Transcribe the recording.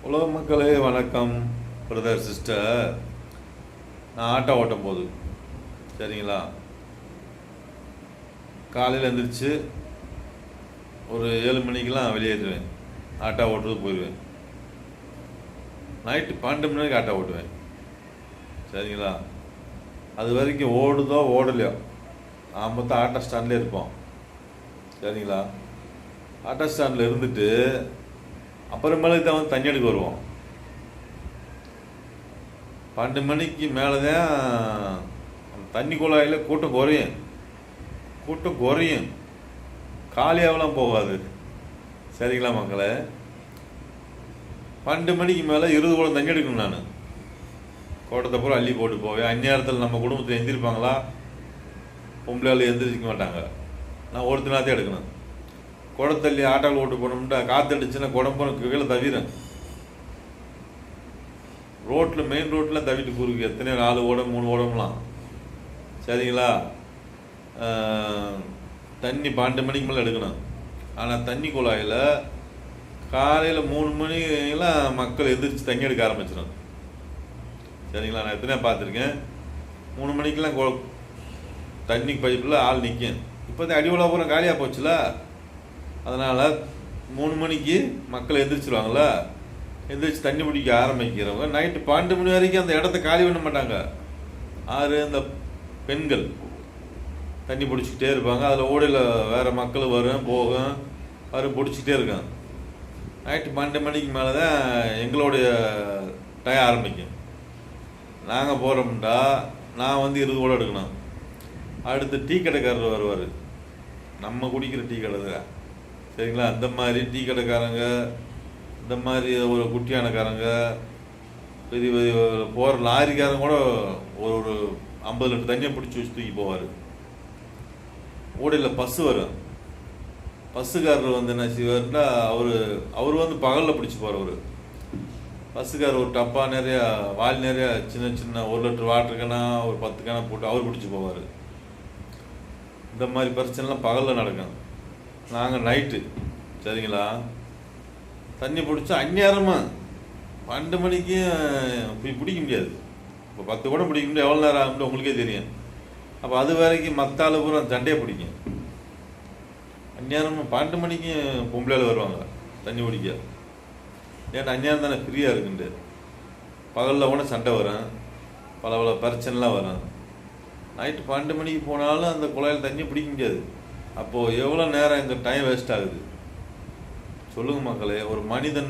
உலக மக்களே வணக்கம். பிரதர் சிஸ்டர், நான் ஆட்டோ ஓட்டும் போது சரிங்களா, காலையில் எழுந்திரிச்சு ஒரு 7 மணிக்கெலாம் வெளியேறுவேன். ஆட்டோ ஓட்டுறது போயிடுவேன். நைட்டு 12 மணிக்கு ஆட்டோ ஓட்டுவேன். சரிங்களா, அது வரைக்கும் ஓடுதோ ஓடலையோ நான் மொத்தம் ஆட்டோ ஸ்டாண்ட்லேயே இருப்போம். சரிங்களா, ஆட்டோ ஸ்டாண்டில் இருந்துட்டு அப்புறமேலுக்கு தான் வந்து தண்ணி எடுக்க வருவோம். 12 மணிக்கு மேலே தான் அந்த தண்ணி குழாயில் கூட்டம் குறையும், காலியாகலாம் போகாது. சரிங்களா மக்களே, 12 மணிக்கு மேலே 20 குடம் தண்ணி எடுக்கணும். நான் குடத்தை பூரா அள்ளி போட்டு போவேன். அந்நேரத்தில் நம்ம குடும்பத்தில் எந்திரிப்பாங்களா? பொம்பளையால் எந்திரிக்க மாட்டாங்க. நான் ஒருத்தனாத்தே எடுக்கணும். குடத்தள்ளி ஆட்டாவில் ஓட்டு போனோம்னா காற்றடிச்சுன்னா குடம் போன கீழே தவிரேன். ரோட்டில் மெயின் ரோட்டில் தவிட்டு குறுக்கு எத்தனையோ 4 ஓடம் 3 ஓடம்லாம். சரிங்களா, தண்ணி 12 மணிக்கு மேலே எடுக்கணும். ஆனால் தண்ணி குழாயில் காலையில் 3 மணிக்கெல்லாம் மக்கள் எந்திரிச்சு தண்ணி எடுக்க ஆரம்பிச்சிடும். சரிங்களா, நான் எத்தனையோ பார்த்துருக்கேன். 3 மணிக்கெல்லாம் தண்ணி பைப்பில் ஆள் நிற்கும். இப்போ தான் அடி உலகம் காலியாக போச்சுல, அதனால் 3 மணிக்கு மக்கள் எந்திரிச்சிருவாங்களா, எந்திரிச்சு தண்ணி பிடிக்க ஆரம்பிக்கிறவங்க நைட்டு 12 மணி வரைக்கும் அந்த இடத்த காலி பண்ண மாட்டாங்க. இந்த பெண்கள் தண்ணி பிடிச்சிக்கிட்டே இருப்பாங்க. அதில் ஓடையில் வேறு மக்கள் வரும் போகும் பிடிச்சிக்கிட்டே இருக்காங்க. நைட்டு 12 மணிக்கு மேலே தான் எங்களுடைய டைம் ஆரம்பிக்கும். நாங்கள் போகிறோம்டா நான் வந்து 20 கூட எடுக்கணும். அடுத்து டீ கடைக்காரர் வருவார், நம்ம குடிக்கிற டீ கடை தான். சரிங்களா, அந்த மாதிரி டீ கடைக்காரங்க, இந்த மாதிரி ஒரு குட்டியானக்காரங்க, பெரிய பெரிய போகிற லாரிக்காரங்க கூட ஒரு 50 லிட்டர் தண்ணியை பிடிச்சி வச்சு தூக்கி போவார். ஓடையில் பஸ்ஸு வரும். பஸ்ஸுக்காரர் வந்து என்ன செய்வார்னா, அவர் வந்து பகலில் பிடிச்சி போகிறவர். பஸ்ஸுக்காரர் ஒரு டப்பா நிறையா வால் நிறையா சின்ன சின்ன 1 லிட்டர் வாட்டர் கேனா ஒரு 10 கேனா போட்டு அவர் பிடிச்சி போவார். இந்த மாதிரி பிரச்சனைலாம் பகலில் நடக்கும். நாங்கள் நைட்டு சரிங்களா தண்ணி பிடிச்சா அந்நேரமாக 12 மணிக்கு போய் பிடிக்க முடியாது. இப்போ 10 கூட பிடிக்க முடியாது. எவ்வளோ நேரம் ஆகும்னு உங்களுக்கே தெரியும். அப்போ அது வரைக்கும் மற்ற ஆளு பூரா சண்டையை பிடிக்கும். அந்நேரமாக 12 மணிக்கு பொம்பளையால் வருவாங்க தண்ணி பிடிக்க. ஏன்னா அந்நேரம் தானே ஃப்ரீயாக இருக்குண்டு. பகலில் கூட சண்டை வரும், பல பிரச்சனைலாம் வரும். நைட்டு 12 மணிக்கு போனாலும் அந்த குழாயில் தண்ணி பிடிக்க முடியாது. அப்போது எவ்வளோ நேரம் எங்கள் டைம் வேஸ்ட் ஆகுது சொல்லுங்கள் மக்களே. ஒரு மனிதன்